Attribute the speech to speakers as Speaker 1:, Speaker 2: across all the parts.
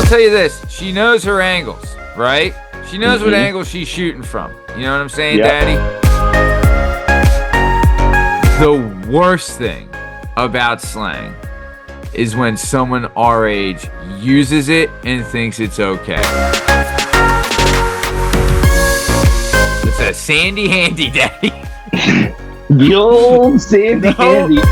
Speaker 1: tell you this. She knows her angles, right? She knows what angle she's shooting from. You know what I'm saying, Daddy? The worst thing about slang is when someone our age uses it and thinks it's okay. It's a sandy handy, Daddy.
Speaker 2: The old sandy handy.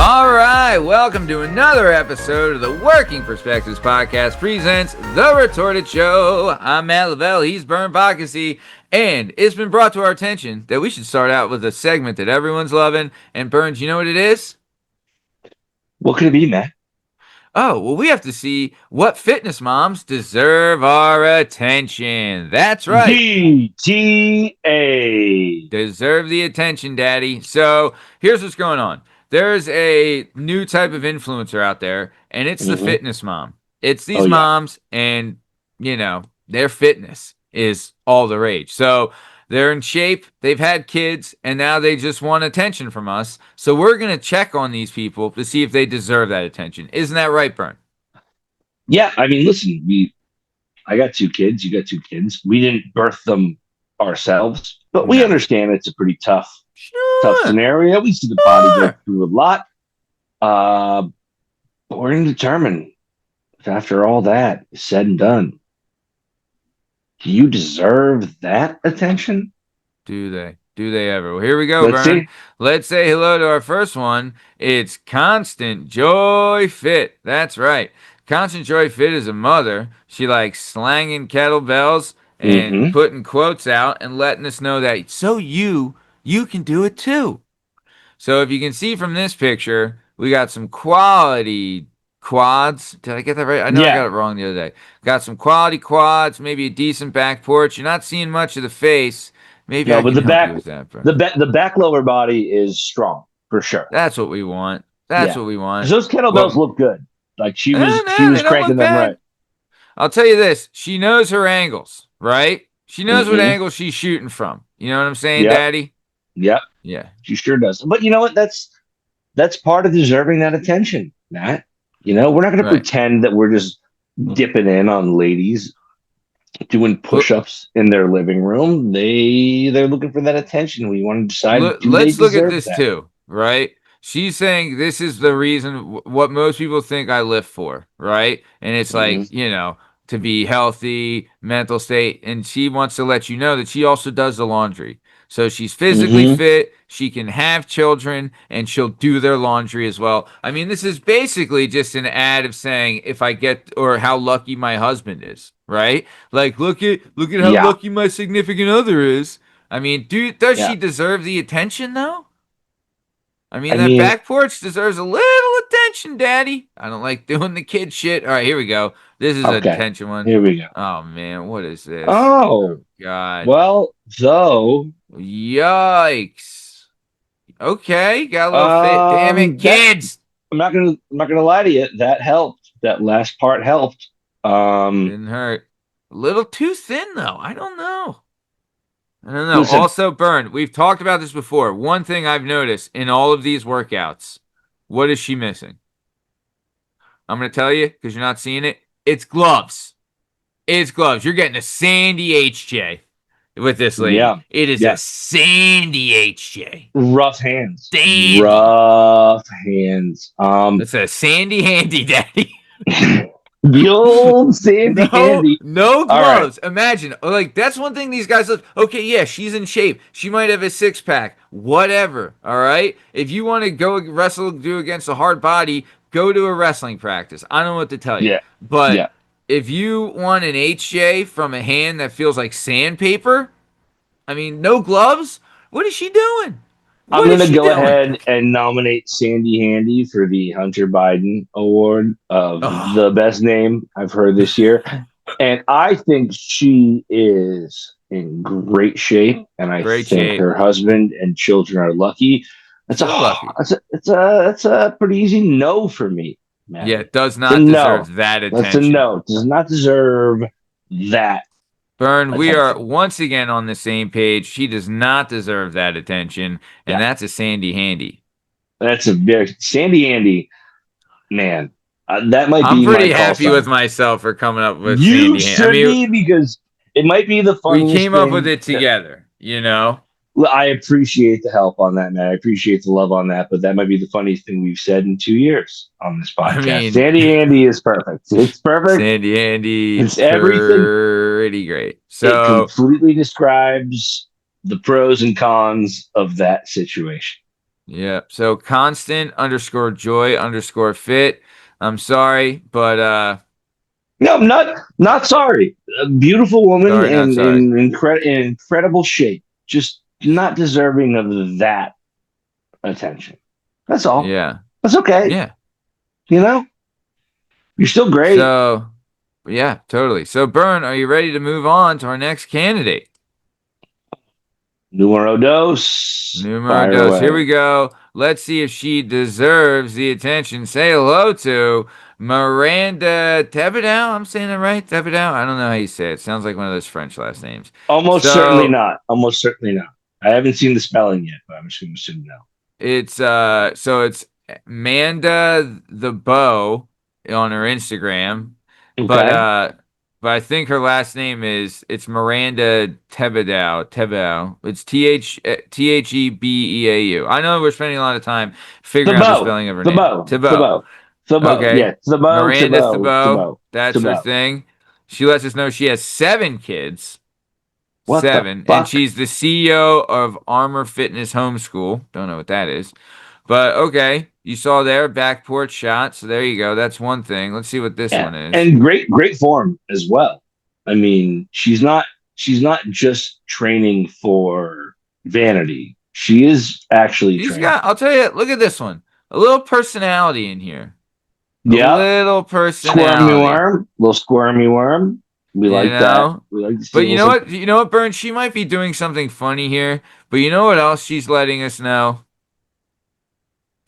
Speaker 1: All right, welcome to another episode of the Working Perspectives Podcast presents The Retorted Show. I'm Matt Lavelle, he's Bern Bacchusy, and it's been brought to our attention that we should start out with a segment that everyone's loving. And Burns, you know what it is?
Speaker 2: What could it be, Matt?
Speaker 1: Oh, well, we have to see what fitness moms deserve our attention. That's right.
Speaker 2: DTA.
Speaker 1: Deserve the attention, Daddy. So here's what's going on. There's a new type of influencer out there, and it's the fitness mom. It's these moms, and, you know, their fitness is all the rage. So they're in shape, they've had kids, and now they just want attention from us. So we're going to check on these people to see if they deserve that attention. Isn't that right, Bern?
Speaker 2: Yeah, I mean, listen, I got two kids, you got two kids. We didn't birth them ourselves, but we understand it's a pretty tough scenario. We see the body go through a lot. But we're going to determine if after all that is said and done, do you deserve that attention?
Speaker 1: Do they? Do they ever? Well, here we go, Bern. Let's say hello to our first one. It's Constant Joy Fit. That's right. Constant Joy Fit is a mother. She likes slanging kettlebells and putting quotes out and letting us know that you can do it too. So if you can see from this picture, we got some quality quads. Did I get that right? I know I got it wrong the other day. Got some quality quads, maybe a decent back porch. You're not seeing much of the face. Maybe I can help you with that. Bro.
Speaker 2: The back lower body is strong for sure.
Speaker 1: That's what we want. That's what we want.
Speaker 2: Those kettlebells look good. Like she was cranking them right.
Speaker 1: I'll tell you this. She knows her angles, right? She knows what angle she's shooting from. You know what I'm saying, Daddy?
Speaker 2: Yep.
Speaker 1: Yeah.
Speaker 2: She sure does. But you know what? That's part of deserving that attention, Matt. You know, we're not going to pretend that we're just dipping in on ladies doing push-ups in their living room. They're looking for that attention. We want to decide.
Speaker 1: Let's look at this too, right? She's saying this is the reason what most people think I lift for, right? And it's like, you know, to be healthy, mental state. And she wants to let you know that she also does the laundry. So she's physically fit, she can have children, and she'll do their laundry as well. I mean, this is basically just an ad of saying if I get, or how lucky my husband is, right? Like, look at how lucky my significant other is. I mean, does she deserve the attention, though? I mean, that back porch deserves a little attention, Daddy. I don't like doing the kid shit. All right, here we go. This is a attention one.
Speaker 2: Here we go.
Speaker 1: Oh, man, what is this?
Speaker 2: Oh,
Speaker 1: God.
Speaker 2: Well,
Speaker 1: Yikes. Okay, got a little fit. Damn it, kids.
Speaker 2: I'm not gonna lie to you. That helped. That last part helped.
Speaker 1: Didn't hurt. A little too thin though. I don't know.
Speaker 2: Listen,
Speaker 1: also, Bern, we've talked about this before. One thing I've noticed in all of these workouts, what is she missing? I'm gonna tell you because you're not seeing it. It's gloves. It's gloves. You're getting a sandy HJ. With this lady. Yeah. It is a sandy HJ.
Speaker 2: Rough hands.
Speaker 1: Sandy.
Speaker 2: Rough hands.
Speaker 1: It's a sandy handy, Daddy.
Speaker 2: The old sandy handy.
Speaker 1: No gloves. Right. Imagine. Like, that's one thing these guys look. Okay, yeah, she's in shape. She might have a six-pack. Whatever. All right? If you want to go do against a hard body, go to a wrestling practice. I don't know what to tell you.
Speaker 2: Yeah.
Speaker 1: But if you want an HJ from a hand that feels like sandpaper, I mean, no gloves? What is she doing?
Speaker 2: I'm going to go ahead and nominate Sandy Handy for the Hunter Biden Award of the best name I've heard this year. And I think she is in great shape. And I think her husband and children are lucky. That's a pretty easy no for me. Man.
Speaker 1: Yeah, it does not deserve that attention.
Speaker 2: That's a no. Does not deserve that.
Speaker 1: Bern, we are once again on the same page. She does not deserve that attention, and that's a sandy handy.
Speaker 2: That's a very Sandy Andy, man. That might
Speaker 1: I'm
Speaker 2: be my
Speaker 1: pretty
Speaker 2: call
Speaker 1: happy with
Speaker 2: sign.
Speaker 1: myself for coming up with
Speaker 2: You
Speaker 1: Sandy. I
Speaker 2: should
Speaker 1: mean,
Speaker 2: be because it might be the
Speaker 1: we
Speaker 2: funniest
Speaker 1: came up with
Speaker 2: thing
Speaker 1: it
Speaker 2: that
Speaker 1: together, you know?
Speaker 2: well, I appreciate the help on that, man. I appreciate the love on that, but that might be the funniest thing we've said in 2 years on this
Speaker 1: I
Speaker 2: podcast.
Speaker 1: mean,
Speaker 2: Sandy Andy is perfect. It's perfect.
Speaker 1: Sandy Andy,
Speaker 2: It's everything.
Speaker 1: pretty great.
Speaker 2: It
Speaker 1: So,
Speaker 2: completely describes the pros and cons of that situation.
Speaker 1: yeah. So constant underscore joy underscore fit. I'm sorry, but
Speaker 2: No, I'm not sorry. A beautiful woman
Speaker 1: sorry, not
Speaker 2: in
Speaker 1: sorry.
Speaker 2: in incredible shape, just not deserving of that attention. That's all.
Speaker 1: Yeah.
Speaker 2: That's okay.
Speaker 1: Yeah.
Speaker 2: You know, you're still great.
Speaker 1: So, yeah, totally. So, Bern, are you ready to move on to our next candidate?
Speaker 2: Numero dos.
Speaker 1: Numero
Speaker 2: Fire
Speaker 1: dos. Here we
Speaker 2: away.
Speaker 1: go. Let's see if she deserves the attention. Say hello to Miranda Tebedow. I'm saying it right? Tebedow? I don't know how you say it. Sounds like one of those French last names.
Speaker 2: Almost certainly
Speaker 1: So,
Speaker 2: not. Almost certainly not. I haven't seen the spelling yet, but I'm just going to assume no.
Speaker 1: it's Manda the Bow on her Instagram, but
Speaker 2: Okay.
Speaker 1: uh but I think her last name is it's Miranda Tebedow. Tebedow. It's Thebeau. I know we're spending a lot of time
Speaker 2: The
Speaker 1: figuring out the
Speaker 2: bow.
Speaker 1: spelling of her
Speaker 2: The
Speaker 1: name.
Speaker 2: bow. The
Speaker 1: Tebow.
Speaker 2: bow. The bow.
Speaker 1: Okay.
Speaker 2: Yeah. The bow. The
Speaker 1: Miranda
Speaker 2: bow. The
Speaker 1: Tebow.
Speaker 2: bow.
Speaker 1: That's
Speaker 2: The
Speaker 1: her
Speaker 2: bow.
Speaker 1: thing. She lets us know she has 7 kids.
Speaker 2: What the
Speaker 1: Seven. And
Speaker 2: fuck?
Speaker 1: she's the CEO of Armor Fitness Homeschool. Don't know what that is. But okay, you saw there back porch shot. So there you go. That's one thing. Let's see what this
Speaker 2: Yeah.
Speaker 1: one is.
Speaker 2: And great form as well. I mean, she's not just training for vanity. She is actually
Speaker 1: She's
Speaker 2: training.
Speaker 1: got. I'll tell you. Look at this one. A little personality in here. A
Speaker 2: Yep.
Speaker 1: little
Speaker 2: Squirmy
Speaker 1: personality.
Speaker 2: worm. Little squirmy worm. We
Speaker 1: You
Speaker 2: like that.
Speaker 1: know.
Speaker 2: We like to see
Speaker 1: But
Speaker 2: a
Speaker 1: you
Speaker 2: little
Speaker 1: know
Speaker 2: something.
Speaker 1: what? You know what, Burns? She might be doing something funny here. But you know what else she's letting us know?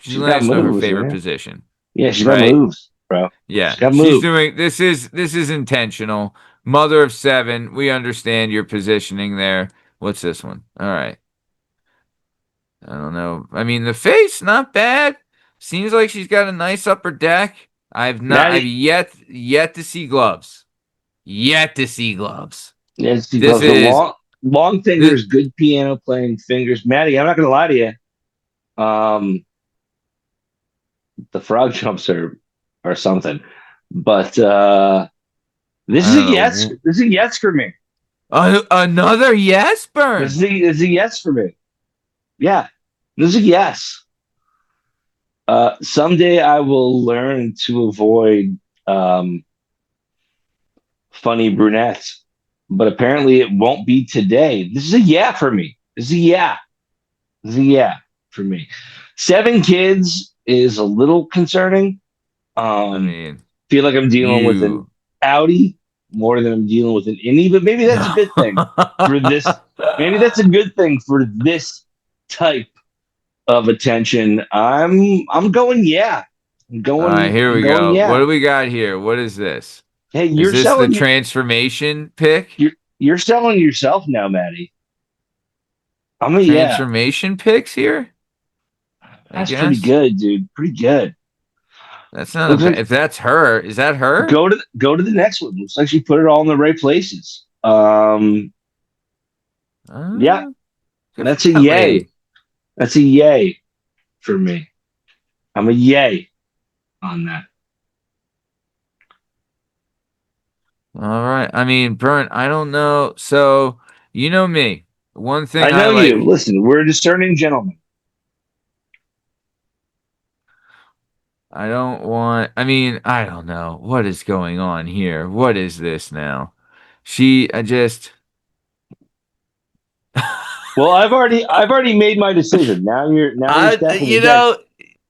Speaker 1: She's
Speaker 2: She's
Speaker 1: letting
Speaker 2: got
Speaker 1: us know her
Speaker 2: moves,
Speaker 1: favorite
Speaker 2: man.
Speaker 1: position.
Speaker 2: Yeah, she's got
Speaker 1: Right?
Speaker 2: moves, bro.
Speaker 1: Yeah,
Speaker 2: She's got
Speaker 1: she's
Speaker 2: moves.
Speaker 1: doing this is intentional. Mother of seven, we understand your positioning there. What's this one? All right. I don't know. I mean, the face not bad. Seems like she's got a nice upper deck. I've
Speaker 2: Maddie,
Speaker 1: yet to see gloves. Yet to see gloves.
Speaker 2: yeah, she
Speaker 1: This
Speaker 2: goes the
Speaker 1: is
Speaker 2: long
Speaker 1: this,
Speaker 2: fingers, good piano playing fingers. Maddie, I'm not gonna lie to you. The frog jumps are something. But this
Speaker 1: I
Speaker 2: is a
Speaker 1: don't
Speaker 2: yes.
Speaker 1: know.
Speaker 2: This is a yes for me.
Speaker 1: Another yes
Speaker 2: This
Speaker 1: burn.
Speaker 2: is a yes for me. Yeah, this is a yes. Someday I will learn to avoid um, funny brunettes, but apparently it won't be today. This is a yeah for me. This is a yeah. This is a yeah for me. 7 kids is a little concerning.
Speaker 1: I
Speaker 2: Um,
Speaker 1: mean,
Speaker 2: feel like I'm dealing with an
Speaker 1: you.
Speaker 2: Audi more than I'm dealing with an innie, but maybe that's a good thing for this. Maybe that's a good thing for this type of attention. I'm going yeah. I'm
Speaker 1: All right,
Speaker 2: going
Speaker 1: here
Speaker 2: I'm
Speaker 1: we
Speaker 2: going
Speaker 1: go. What
Speaker 2: yeah.
Speaker 1: do we got here? What is this?
Speaker 2: Hey,
Speaker 1: Is this the transformation pick?
Speaker 2: you're selling yourself now, Maddie. I'm a yeah.
Speaker 1: Transformation picks here? I
Speaker 2: That's pretty
Speaker 1: guess.
Speaker 2: good, dude. Pretty good.
Speaker 1: That's not a
Speaker 2: Looks
Speaker 1: bad.
Speaker 2: like
Speaker 1: If that's her, is that her?
Speaker 2: go to the next one. Looks like she put it all in the right places. Yeah,
Speaker 1: Uh, Good for
Speaker 2: that's a
Speaker 1: that
Speaker 2: yay.
Speaker 1: lady.
Speaker 2: That's a yay for me. I'm a yay on that.
Speaker 1: All right. I mean, Burnt, I don't know. So, you know me. One
Speaker 2: I
Speaker 1: thing I
Speaker 2: know you.
Speaker 1: like,
Speaker 2: Listen, we're discerning gentlemen.
Speaker 1: I don't want, I mean, I don't know. What is going on here? What is this now? I just,
Speaker 2: Well, I've already made my decision. Now you're stepping
Speaker 1: you
Speaker 2: again,
Speaker 1: know,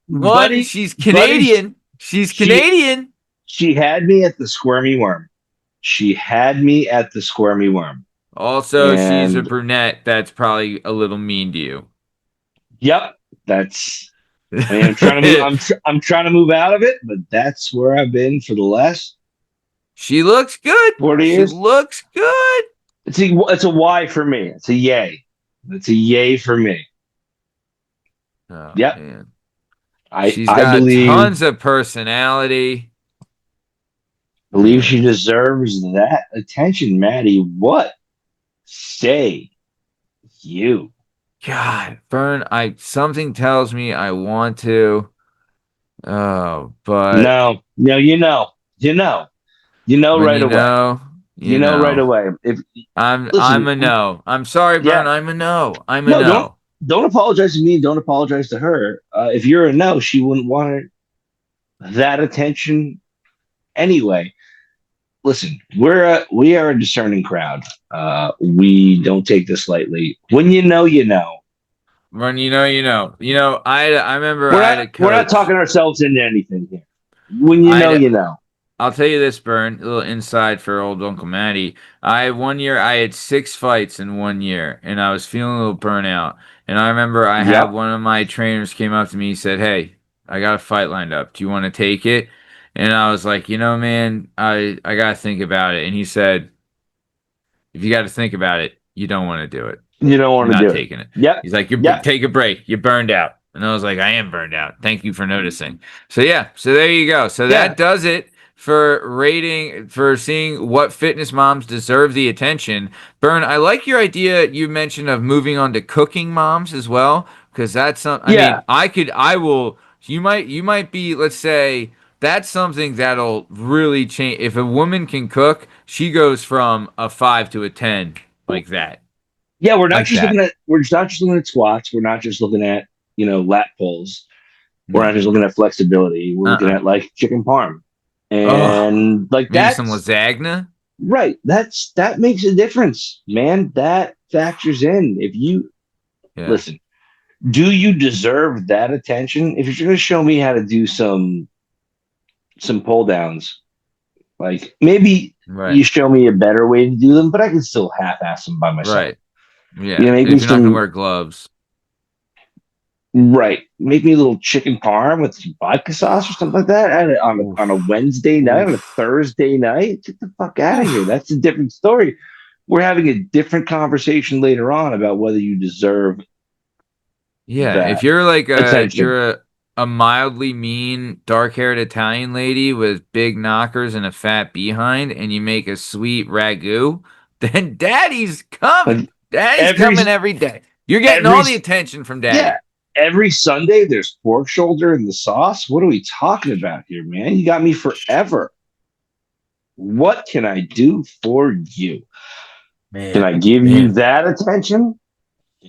Speaker 1: one,
Speaker 2: buddy.
Speaker 1: she's
Speaker 2: Buddy,
Speaker 1: Canadian. She's
Speaker 2: she
Speaker 1: Canadian.
Speaker 2: she had me at the squirmy worm. She had me at the squirmy worm.
Speaker 1: Also, she's a
Speaker 2: And
Speaker 1: brunette. That's probably a little mean to you.
Speaker 2: yep, that's. I mean, I'm trying to move. I'm trying to move out of it, but that's where I've been for the last
Speaker 1: She looks good.
Speaker 2: 40
Speaker 1: She
Speaker 2: years.
Speaker 1: looks good.
Speaker 2: It's a Y for me. It's a yay. It's a yay for me.
Speaker 1: Oh
Speaker 2: Yep.
Speaker 1: man. She's
Speaker 2: I
Speaker 1: got tons of personality.
Speaker 2: believe she deserves that attention, Maddie. What say you?
Speaker 1: God, Vern, something tells me I want to. Oh, but
Speaker 2: No, you know
Speaker 1: when
Speaker 2: right
Speaker 1: you
Speaker 2: away.
Speaker 1: know,
Speaker 2: You
Speaker 1: you
Speaker 2: know right
Speaker 1: know.
Speaker 2: away. If
Speaker 1: I'm
Speaker 2: listen,
Speaker 1: a no. I'm sorry,
Speaker 2: yeah,
Speaker 1: Vern. I'm a no. I'm a
Speaker 2: no,
Speaker 1: no.
Speaker 2: don't apologize to me. Don't apologize to her. If you're a no, she wouldn't want that attention anyway. Listen, we are a discerning crowd. We don't take this lightly. When you know, you know.
Speaker 1: Vern, you know, you know. I remember
Speaker 2: We're
Speaker 1: I had
Speaker 2: not
Speaker 1: a
Speaker 2: we're not
Speaker 1: coach.
Speaker 2: talking ourselves into anything here. When you
Speaker 1: I
Speaker 2: know,
Speaker 1: had
Speaker 2: you know.
Speaker 1: I'll tell you this, Bern, a little inside for old Uncle Matty. One year I had 6 fights in 1 year, and I was feeling a little burnout. And I remember I had
Speaker 2: Yep.
Speaker 1: one of my trainers came up to me, he said, "Hey, I got a fight lined up. Do you want to take it?" And I was like, man, I gotta think about it. And he said, "If you got to think about it, you don't want to do it.
Speaker 2: You don't
Speaker 1: You're
Speaker 2: want to
Speaker 1: not
Speaker 2: do it.
Speaker 1: taking it."
Speaker 2: Yep.
Speaker 1: He's like,
Speaker 2: Yep.
Speaker 1: take a break. You're burned out." And I was like, "I am burned out. Thank you for noticing." So yeah, so there you go. So that
Speaker 2: Yeah.
Speaker 1: does it for seeing what fitness moms deserve the attention. Bern, I like your idea you mentioned of moving on to cooking moms as well, because that's some. I
Speaker 2: Yeah.
Speaker 1: mean, I will. You might be. Let's say that's something that'll really change. If a woman can cook, she goes from a 5 to a 10 like that.
Speaker 2: Yeah.
Speaker 1: Like that.
Speaker 2: We're just not just looking at squats. We're not just looking at, lat pulls. We're not
Speaker 1: No.
Speaker 2: just looking at flexibility. We're looking
Speaker 1: Uh-uh.
Speaker 2: at like chicken parm.
Speaker 1: Oh,
Speaker 2: And like
Speaker 1: maybe some
Speaker 2: that's
Speaker 1: lasagna.
Speaker 2: right. That makes a difference, man. That factors in. If you
Speaker 1: Yeah.
Speaker 2: listen, do you deserve that attention? If you're going to show me how to do some pull downs, like maybe
Speaker 1: Right.
Speaker 2: you show me a better way to do them, but I can still half-ass them by myself.
Speaker 1: Right. Yeah.
Speaker 2: Make me
Speaker 1: If you're not gonna
Speaker 2: some
Speaker 1: wear gloves.
Speaker 2: right, make me a little chicken parm with some vodka sauce or something like that on a
Speaker 1: Oof.
Speaker 2: Wednesday night, on a
Speaker 1: Oof.
Speaker 2: Thursday night. Get the fuck out of here.
Speaker 1: Oof.
Speaker 2: That's a different story. We're having a different conversation later on about whether you deserve
Speaker 1: Yeah. If
Speaker 2: that
Speaker 1: you're like
Speaker 2: attention.
Speaker 1: a mildly mean dark-haired Italian lady with big knockers and a fat behind, and you make a sweet ragu, then Daddy's coming.
Speaker 2: Like
Speaker 1: Daddy's
Speaker 2: every
Speaker 1: coming every day. You're getting
Speaker 2: every
Speaker 1: all the attention from
Speaker 2: yeah,
Speaker 1: Daddy.
Speaker 2: every Sunday there's pork shoulder in the sauce. What are we talking about here, man? You got me forever. What can I do for you? Can
Speaker 1: Man,
Speaker 2: I give you
Speaker 1: man.
Speaker 2: that attention?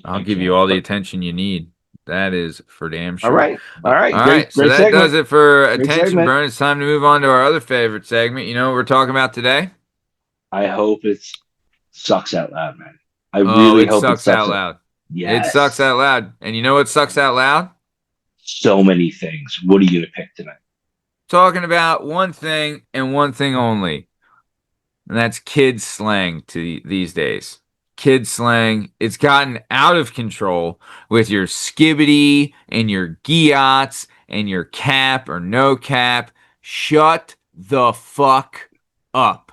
Speaker 1: I'll
Speaker 2: I
Speaker 1: give you
Speaker 2: can.
Speaker 1: all the
Speaker 2: But
Speaker 1: attention you need. That is for damn
Speaker 2: all
Speaker 1: sure.
Speaker 2: right. All right.
Speaker 1: All right, so
Speaker 2: Great
Speaker 1: that
Speaker 2: segment.
Speaker 1: does it for
Speaker 2: Great
Speaker 1: attention
Speaker 2: segment.
Speaker 1: burn. It's time to move on to our other favorite segment. You know what we're talking about today?
Speaker 2: I hope it sucks out loud, man. I
Speaker 1: Oh,
Speaker 2: really
Speaker 1: it
Speaker 2: hope it
Speaker 1: sucks
Speaker 2: sucks
Speaker 1: out
Speaker 2: out.
Speaker 1: loud. It sucks
Speaker 2: Yes.
Speaker 1: out loud. And you know what sucks out loud?
Speaker 2: So many things. What are you gonna pick tonight?
Speaker 1: Talking about one thing and one thing only. And that's kids slang these days. Kids slang. It's gotten out of control with your skibbity and your giots and your cap or no cap. Shut the fuck up.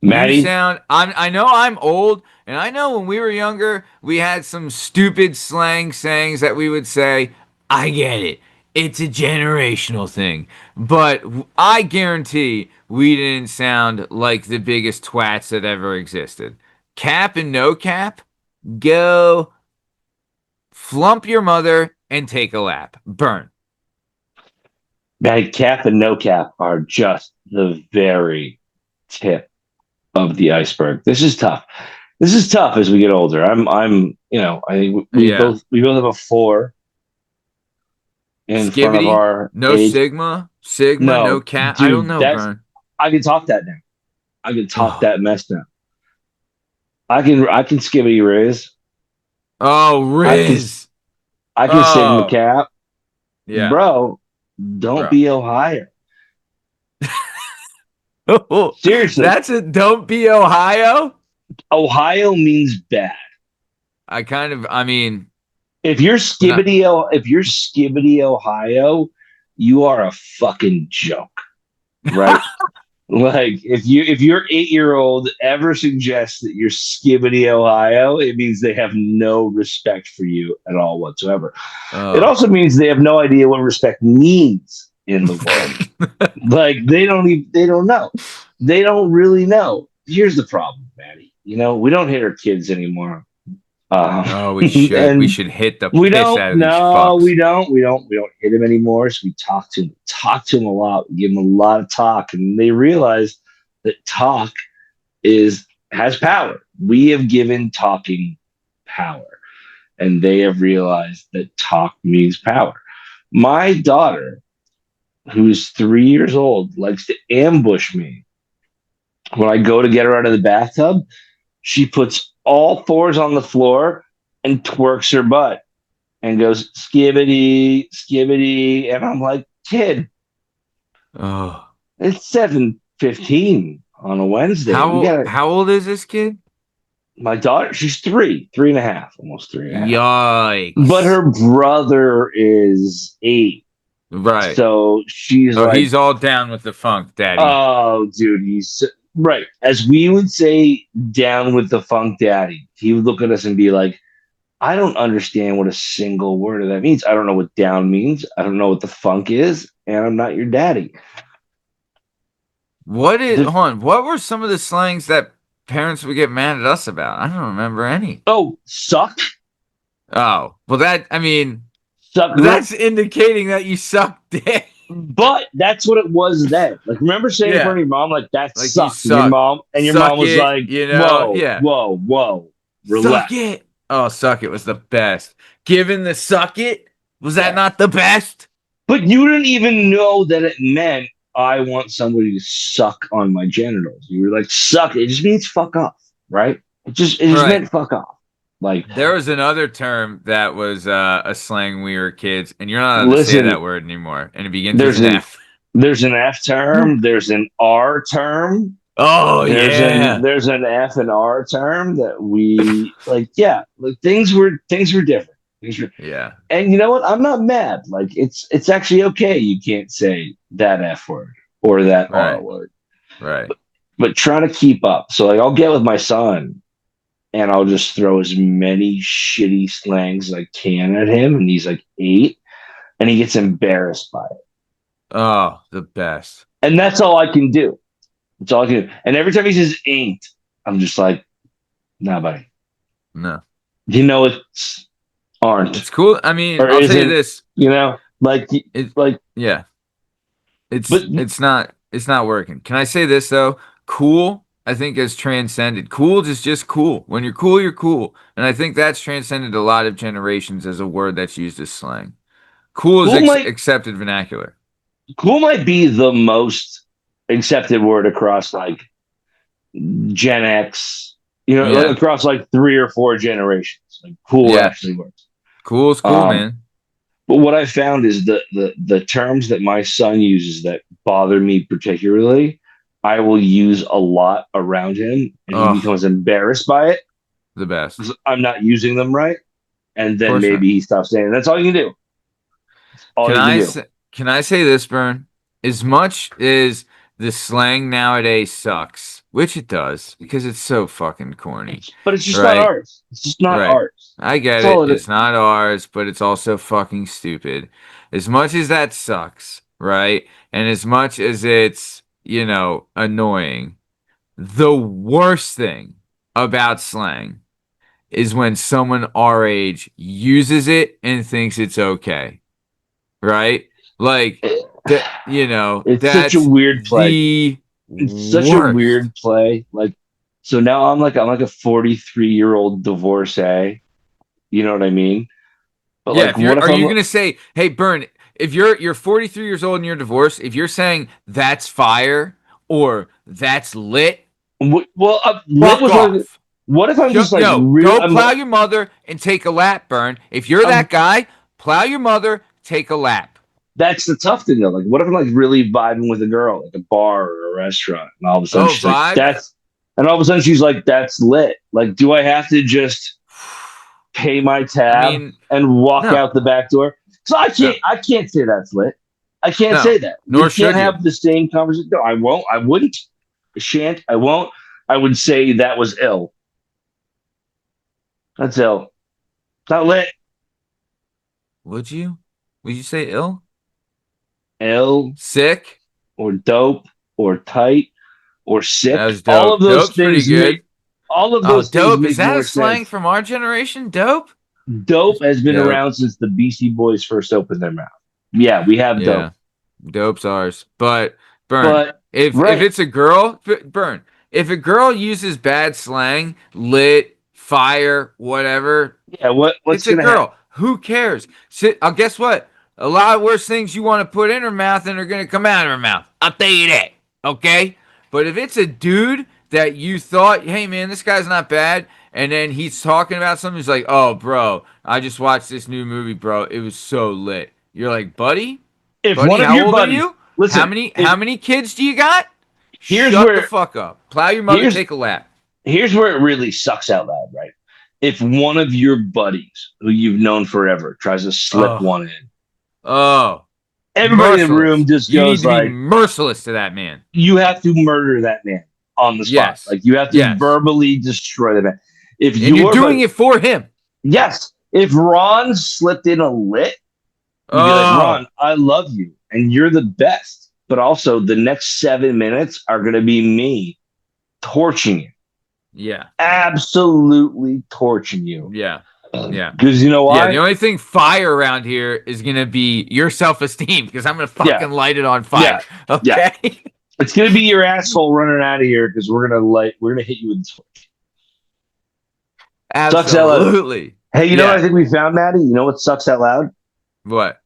Speaker 1: You
Speaker 2: Maddie,
Speaker 1: sound I know I'm old, and I know when we were younger we had some stupid slang sayings that we would say. I get it. It's a generational thing. But I guarantee we didn't sound like the biggest twats that ever existed. Cap and no cap, go flump your mother and take a lap. Burn.
Speaker 2: Maddie, cap and no cap are just the very tip of the iceberg. This is tough. This is tough as we get older. I think
Speaker 1: Yeah.
Speaker 2: we both have a 4 in front of
Speaker 1: Skivity,
Speaker 2: our
Speaker 1: no
Speaker 2: age.
Speaker 1: sigma, sigma, no
Speaker 2: No,
Speaker 1: cap. I don't
Speaker 2: dude,
Speaker 1: know,
Speaker 2: that's
Speaker 1: Burn.
Speaker 2: I can talk that now. I can talk
Speaker 1: Oh,
Speaker 2: that mess now. I can skibby Riz.
Speaker 1: oh,
Speaker 2: I can
Speaker 1: Riz.
Speaker 2: I can Sigma
Speaker 1: Oh,
Speaker 2: Cap.
Speaker 1: yeah,
Speaker 2: Bro, don't
Speaker 1: bro.
Speaker 2: be Ohio. Seriously,
Speaker 1: That's a don't be Ohio.
Speaker 2: Ohio means bad.
Speaker 1: I mean, not,
Speaker 2: If you're skibbity Ohio, you are a fucking joke, right? Like if your 8-year-old ever suggests that you're Skibbity Ohio, it means they have no respect for you at all whatsoever. It
Speaker 1: Oh.
Speaker 2: also means they have no idea what respect means in the world. Like they don't know. They don't really know. Here's the problem, Maddie. We don't hit our kids anymore.
Speaker 1: Oh, we should. We
Speaker 2: And
Speaker 1: should hit the
Speaker 2: we
Speaker 1: piss
Speaker 2: don't.
Speaker 1: out of these
Speaker 2: No,
Speaker 1: fucks.
Speaker 2: we don't hit them anymore. So we talk to them a lot. We give them a lot of talk, and they realize that talk is has power. We have given talking power, and they have realized that talk means power. My daughter, who's 3 years old, likes to ambush me when I go to get her out of the bathtub. She puts all fours on the floor and twerks her butt and goes skibbity, skibbity. And I'm like, kid,
Speaker 1: Oh.
Speaker 2: it's 7:15 on a Wednesday. We
Speaker 1: How
Speaker 2: gotta
Speaker 1: how old is this kid?
Speaker 2: my daughter, she's 3.5, almost 3.5. But
Speaker 1: Yikes.
Speaker 2: her brother is 8.
Speaker 1: Right.
Speaker 2: So she's
Speaker 1: Oh,
Speaker 2: like,
Speaker 1: he's all down with the funk, daddy.
Speaker 2: oh, dude, he's right. As we would say, down with the funk daddy. He would look at us and be like, I don't understand what a single word of that means. I don't know what down means. I don't know what the funk is, and I'm not your daddy.
Speaker 1: Hold on, what were some of the slangs that parents would get mad at us about? I don't remember any.
Speaker 2: Oh, suck,
Speaker 1: Oh, well I mean,
Speaker 2: suck.
Speaker 1: that's indicating that you suck dick.
Speaker 2: But that's what it was then. Like, remember saying in front
Speaker 1: Yeah.
Speaker 2: of your mom, like that
Speaker 1: Like you
Speaker 2: sucked, and your
Speaker 1: suck.
Speaker 2: mom
Speaker 1: Suck
Speaker 2: was
Speaker 1: it,
Speaker 2: like, whoa,
Speaker 1: yeah.
Speaker 2: whoa, whoa,
Speaker 1: Suck
Speaker 2: relax.
Speaker 1: it. Oh, suck it was the best. Given the suck it, was that
Speaker 2: Yeah.
Speaker 1: not the best?
Speaker 2: But you didn't even know that it meant I want somebody to suck on my genitals. You were like, suck it. It just means fuck off, right? It just
Speaker 1: Right.
Speaker 2: meant fuck off. Like,
Speaker 1: There was another term that was a slang when we were kids, and you're not allowed to say
Speaker 2: listen,
Speaker 1: that word anymore, and it begins with
Speaker 2: there's
Speaker 1: an
Speaker 2: an
Speaker 1: F.
Speaker 2: there's an F term, there's an R term,
Speaker 1: Oh yeah.
Speaker 2: there's an F and R term that we like. Yeah, like things were different.
Speaker 1: Yeah.
Speaker 2: And you know what? I'm not mad. Like it's actually okay. You can't say that F word or that R
Speaker 1: Right.
Speaker 2: word,
Speaker 1: Right.
Speaker 2: but try to keep up. So like I'll get with my son and I'll just throw as many shitty slangs as I can at him, and he's like 8, and he gets embarrassed by it.
Speaker 1: Oh, the best.
Speaker 2: And that's all I can do. That's all I can do. And every time he says ain't, I'm just like, nah, buddy.
Speaker 1: No.
Speaker 2: It's aren't
Speaker 1: It's cool. I mean,
Speaker 2: or
Speaker 1: I'll tell you
Speaker 2: isn't,
Speaker 1: this.
Speaker 2: like
Speaker 1: It
Speaker 2: like
Speaker 1: yeah.
Speaker 2: but
Speaker 1: It's not working. Can I say this though? Cool, I think has transcended. Cool is just cool. When you're cool, you're cool. And I think that's transcended a lot of generations as a word that's used as slang. Cool is
Speaker 2: cool might
Speaker 1: accepted vernacular.
Speaker 2: cool might be the most accepted word across like Gen X,
Speaker 1: Yeah.
Speaker 2: across like 3 or 4 generations. Like cool
Speaker 1: Yeah.
Speaker 2: actually works.
Speaker 1: Cool is cool,
Speaker 2: Um,
Speaker 1: man.
Speaker 2: but what I found is the terms that my son uses that bother me particularly, I will use a lot around him, and he
Speaker 1: Oh,
Speaker 2: becomes embarrassed by it
Speaker 1: the best.
Speaker 2: because I'm not using them right, and
Speaker 1: Of
Speaker 2: then
Speaker 1: course not.
Speaker 2: maybe he stops saying it. That's all you can do. All
Speaker 1: Can
Speaker 2: you can
Speaker 1: I
Speaker 2: do.
Speaker 1: say, can I say this, Bern? As much as the slang nowadays sucks, which it does because it's so fucking corny,
Speaker 2: But it's just not
Speaker 1: right?
Speaker 2: ours. It's just not
Speaker 1: Right.
Speaker 2: ours.
Speaker 1: I get
Speaker 2: That's
Speaker 1: it.
Speaker 2: all it is.
Speaker 1: It's not ours, but it's also fucking stupid. As much as that sucks, right? And as much as it's, annoying, the worst thing about slang is when someone our age uses it and thinks it's okay, right? Like that,
Speaker 2: It's such a
Speaker 1: that's
Speaker 2: weird play.
Speaker 1: the
Speaker 2: It's such a
Speaker 1: worst.
Speaker 2: weird play. Like, so now I'm like a 43-year-old divorcee. You know what I mean? But
Speaker 1: Yeah,
Speaker 2: like,
Speaker 1: if you're
Speaker 2: what if
Speaker 1: are
Speaker 2: I'm
Speaker 1: you gonna say, hey, Bern, if you're 43 years old and you're divorced, if you're saying that's fire or that's lit,
Speaker 2: well? Lit
Speaker 1: fuck
Speaker 2: was what?
Speaker 1: off.
Speaker 2: What if I'm just like real?
Speaker 1: Go plow your mother and take a lap, Bern. If you're
Speaker 2: I'm
Speaker 1: that guy, plow your mother, take a lap.
Speaker 2: That's the tough thing though. Like, what if I'm like really vibing with a girl, like a bar or a restaurant, and all of a sudden
Speaker 1: Oh,
Speaker 2: she's like,
Speaker 1: vibes?
Speaker 2: "That's," and all of a sudden she's like, "That's lit." Like, do I have to just pay my
Speaker 1: I
Speaker 2: tab
Speaker 1: mean,
Speaker 2: and walk
Speaker 1: no,
Speaker 2: out the back door? So I can't,
Speaker 1: no.
Speaker 2: I can't say that's lit. I can't
Speaker 1: No,
Speaker 2: say that. We
Speaker 1: nor
Speaker 2: can't
Speaker 1: should you.
Speaker 2: have the same conversation. No, I won't. I wouldn't. I shan't. I won't. I would say that was ill. That's ill. Not lit.
Speaker 1: Would you? Would you say ill?
Speaker 2: Ill
Speaker 1: Sick?
Speaker 2: or dope or tight or
Speaker 1: That
Speaker 2: sick.
Speaker 1: was dope. Dope's pretty good.
Speaker 2: All of
Speaker 1: Oh,
Speaker 2: those things
Speaker 1: dope. Is
Speaker 2: make
Speaker 1: that a
Speaker 2: more
Speaker 1: slang
Speaker 2: sense.
Speaker 1: from our generation? Dope?
Speaker 2: Dope has been
Speaker 1: Dope.
Speaker 2: around since the Beastie Boys first opened their mouth. Yeah, we have dope.
Speaker 1: Yeah. Dope's ours. But burn.
Speaker 2: But
Speaker 1: If
Speaker 2: right.
Speaker 1: it's a girl, burn. If a girl uses bad slang, lit, fire, whatever,
Speaker 2: Yeah, what's
Speaker 1: it's a
Speaker 2: gonna happen?
Speaker 1: girl. Who cares? Guess what? A lot of worse things you want to put in her mouth than are going to come out of her mouth. I'll tell you that. Okay? But if it's a dude that you thought, hey man, this guy's not bad, and then he's talking about something, he's like, oh bro, I just watched this new movie, bro. It was so lit. You're like, buddy,
Speaker 2: If
Speaker 1: buddy,
Speaker 2: one of
Speaker 1: how
Speaker 2: your
Speaker 1: old are
Speaker 2: buddies
Speaker 1: you? How
Speaker 2: listen,
Speaker 1: many
Speaker 2: if
Speaker 1: how many kids do you got?
Speaker 2: here's
Speaker 1: Shut the
Speaker 2: where
Speaker 1: fuck up. Plow your mother,
Speaker 2: here's
Speaker 1: take a lap.
Speaker 2: here's where it really sucks out loud, right? If one of your buddies who you've known forever tries to slip
Speaker 1: Oh,
Speaker 2: one in,
Speaker 1: oh,
Speaker 2: everybody in the room
Speaker 1: merciless.
Speaker 2: just
Speaker 1: You need
Speaker 2: goes
Speaker 1: to be
Speaker 2: like,
Speaker 1: merciless to that man.
Speaker 2: you have to murder that man on the spot.
Speaker 1: Yes.
Speaker 2: Like you have to
Speaker 1: Yes.
Speaker 2: verbally destroy the man. If
Speaker 1: And you're
Speaker 2: you're
Speaker 1: doing it for him.
Speaker 2: yes, if Ron slipped in a lit, you'd be like,
Speaker 1: Oh,
Speaker 2: Ron, I love you and you're the best. But also the next 7 minutes are gonna be me torching you.
Speaker 1: yeah.
Speaker 2: Absolutely torching you.
Speaker 1: Yeah. Yeah.
Speaker 2: Because you know why?
Speaker 1: Yeah. The only thing fire around here is going to be your self esteem because I'm going to fucking light it on fire.
Speaker 2: Yeah.
Speaker 1: Okay.
Speaker 2: Yeah. It's gonna be your asshole running out of here because we're gonna hit you with this. Sucks out loud.
Speaker 1: Absolutely.
Speaker 2: Hey, you know what I think we found, Maddie? You know what sucks out loud?
Speaker 1: What?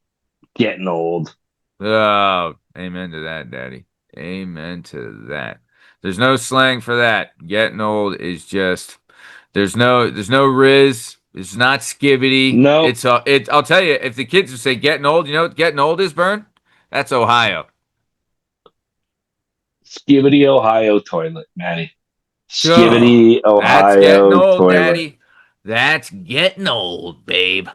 Speaker 2: Getting old.
Speaker 1: Oh, amen to that, Daddy. Amen to that. There's no slang for that. Getting old is just there's no riz. It's not skibbity.
Speaker 2: No.
Speaker 1: I'll tell you, if the kids would say getting old, you know what getting old is, Burn? That's Ohio.
Speaker 2: Skibbity Ohio toilet, Maddie. Skibbity Ohio
Speaker 1: That's getting old,
Speaker 2: toilet.
Speaker 1: Daddy. That's getting old, babe.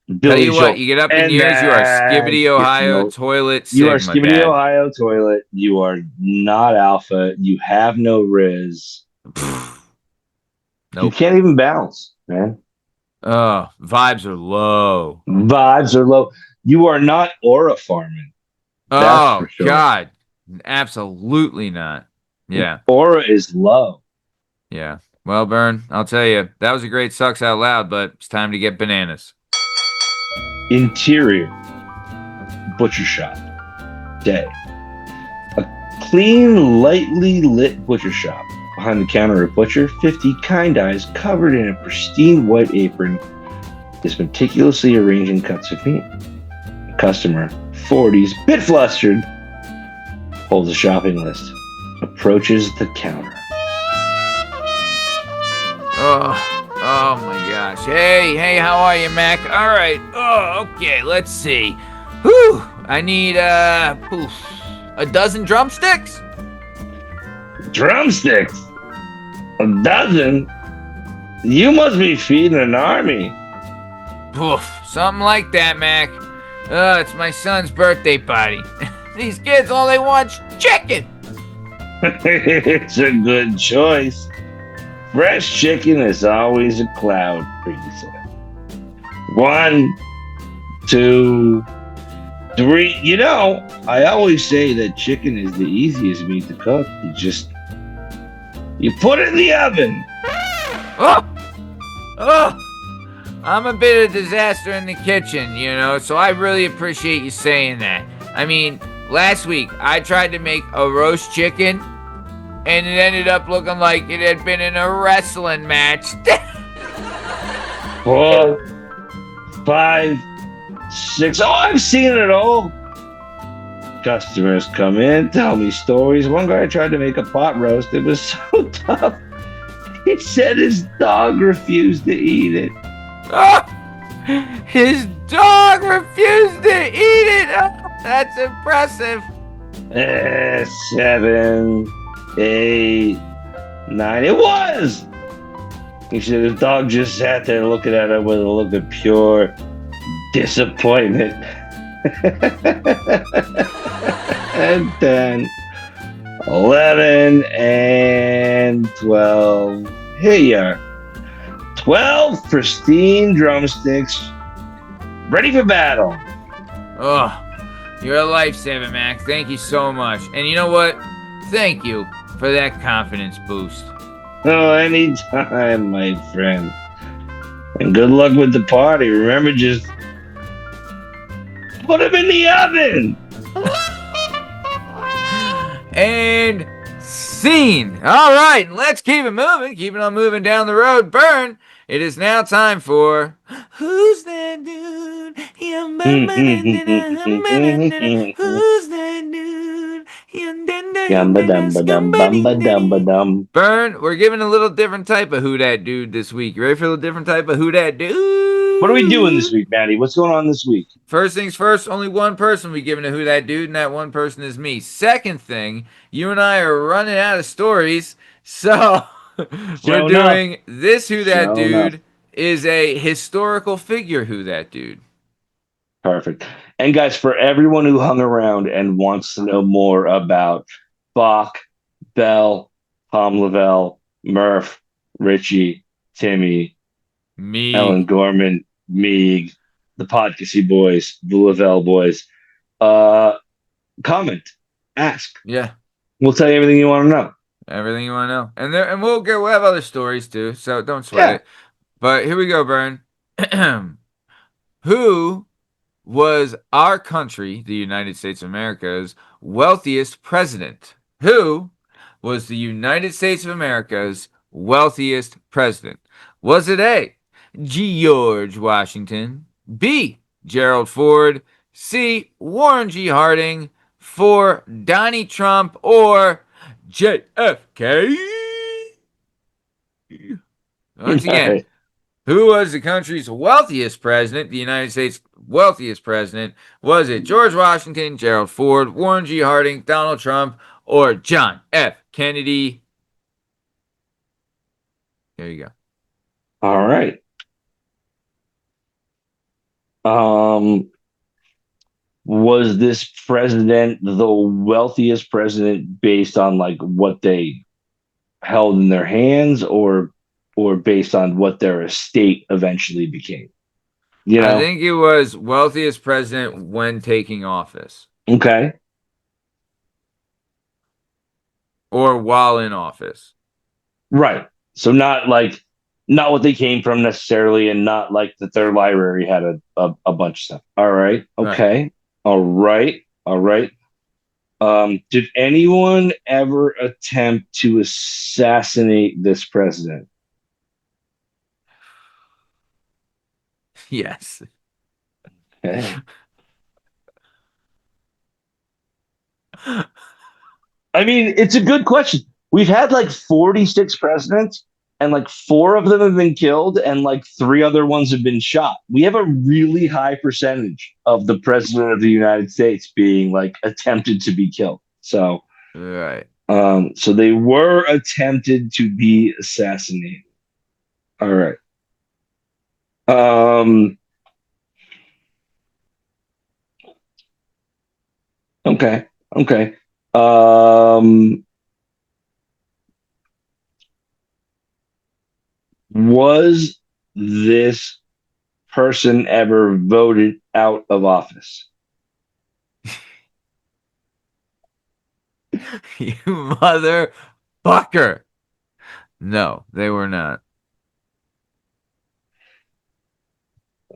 Speaker 2: Billy
Speaker 1: Tell you
Speaker 2: Joel.
Speaker 1: what, you get up in years, you are Skibbity Ohio toilet.
Speaker 2: You are
Speaker 1: Sigma,
Speaker 2: Skibbity
Speaker 1: Dad.
Speaker 2: Ohio toilet. You are not alpha. You have no riz.
Speaker 1: Nope.
Speaker 2: You can't even bounce, man.
Speaker 1: Vibes are low.
Speaker 2: Vibes are low. You are not aura farming.
Speaker 1: Oh,
Speaker 2: for sure.
Speaker 1: God. Absolutely not. Yeah.
Speaker 2: Aura is low.
Speaker 1: Yeah. Well, Burn, I'll tell you, that was a great sucks out loud, but it's time to get bananas.
Speaker 2: Interior butcher shop day. A clean, lightly lit butcher shop. Behind the counter, a butcher, 50 kind eyes, covered in a pristine white apron, is meticulously arranging cuts of meat. A customer, 40s, bit flustered, holds a shopping list, approaches the counter.
Speaker 1: Oh my gosh. Hey, how are you, Mac? All right. Oh, okay, let's see. Whew, I need, a dozen drumsticks?
Speaker 2: Drumsticks? A dozen? You must be feeding an army.
Speaker 1: Oof, something like that, Mac. It's my son's birthday party. These kids, all they want's chicken.
Speaker 2: It's a good choice. Fresh chicken is always a cloud for you, son. 1, 2, 3. You know, I always say that chicken is the easiest meat to cook. You put it in the oven.
Speaker 1: I'm a bit of a disaster in the kitchen, so I really appreciate you saying that. I mean, last week I tried to make a roast chicken and it ended up looking like it had been in a wrestling match.
Speaker 2: 4, 5, 6. Oh, I've seen it all. Customers come in, tell me stories. One guy tried to make a pot roast. It was so tough. He said his dog refused to eat it.
Speaker 1: His dog refused to eat it. That's impressive.
Speaker 2: 7, 8, 9. It was. He said his dog just sat there looking at him with a look of pure disappointment. and 10, 11, and 12. Here you are. 12 pristine drumsticks ready for battle.
Speaker 1: Oh, you're a lifesaver, Mac. Thank you so much. And you know what? Thank you for that confidence boost.
Speaker 2: Oh, anytime, my friend. And good luck with the party. Remember, just put them in the oven.
Speaker 1: And scene. All right, let's keep it moving. Keep it on moving down the road. Burn. It is now time for Who's That Dude? Who's that dude?
Speaker 2: Yamba dumba dum bamba dumba dum.
Speaker 1: Burn, we're giving a little different type of Who Dat Dude this week. You ready for a little different type of Who Dat
Speaker 2: What are we doing this
Speaker 1: Dude?
Speaker 2: week, Maddie? What's going on this week?
Speaker 1: First things first, only one person we giving a Who Dat Dude, and that one person is me. Second thing, you and I are running out of stories, so we're
Speaker 2: Show enough.
Speaker 1: doing this Who Dat
Speaker 2: Show enough.
Speaker 1: Dude is a historical figure Who Dat Dude.
Speaker 2: Perfect. And guys, for everyone who hung around and wants to know more about Bach, Bell, Tom Lavelle, Murph, Richie, Timmy, Ellen
Speaker 1: Me.
Speaker 2: Gorman, Meeg, the Podcassy boys, the Lavelle boys, uh, comment, ask.
Speaker 1: Yeah.
Speaker 2: We'll tell you everything you want to know.
Speaker 1: Everything you want to know. And we'll have other stories too, so don't sweat
Speaker 2: Yeah.
Speaker 1: it. But here we go, Burn. Who was our country, the United States of America's wealthiest president? Who was the United States of America's wealthiest president? Was it A, George Washington, B, Gerald Ford, C, Warren G. Harding, 4, Donnie Trump, or JFK? Once
Speaker 2: All
Speaker 1: again,
Speaker 2: right.
Speaker 1: who was the country's wealthiest president, the United States' wealthiest president? Was it George Washington, Gerald Ford, Warren G. Harding, Donald Trump, or John F. Kennedy? There you go.
Speaker 2: All right. Um, was this president the wealthiest president based on like what they held in their hands or based on what their estate eventually became? You
Speaker 1: I
Speaker 2: know?
Speaker 1: think it was wealthiest president when taking office
Speaker 2: Okay.
Speaker 1: or while in office.
Speaker 2: Right. So not what they came from necessarily and not like that their library had a bunch of stuff. All right.
Speaker 1: Right.
Speaker 2: Okay. All right. All right. Did anyone ever attempt to assassinate this president?
Speaker 1: Yes.
Speaker 2: Okay. I mean, it's a good question. We've had like 46 presidents, and like four of them have been killed, and like three other ones have been shot. We have a really high percentage of the president of the United States being like attempted to be killed.
Speaker 1: Right.
Speaker 2: So they were attempted to be assassinated. All right. Um, okay. Okay. Um, was this person ever voted out of office?
Speaker 1: You motherfucker. No, they were not.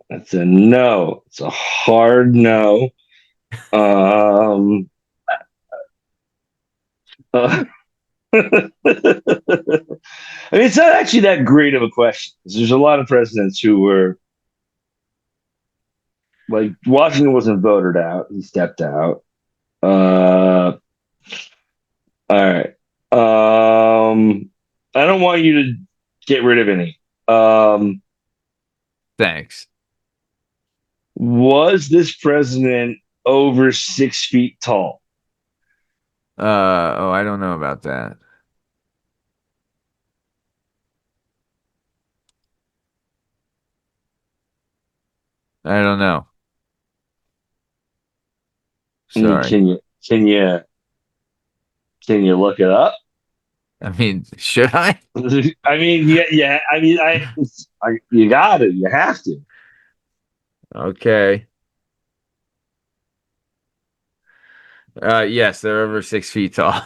Speaker 2: That's a no. It's a hard no. Um, I mean, it's not actually that great of a question. There's a lot of presidents who were like Washington wasn't voted out; he stepped out. All right. I don't want you to get rid of any. Um,
Speaker 1: Thanks.
Speaker 2: was this president over 6 feet tall?
Speaker 1: Oh, I don't know about that. I don't know. Sorry.
Speaker 2: Can you look it up?
Speaker 1: I mean, should I?
Speaker 2: I mean, yeah, yeah. I mean, you got it. You have to.
Speaker 1: Okay. Yes, they're over 6 feet tall.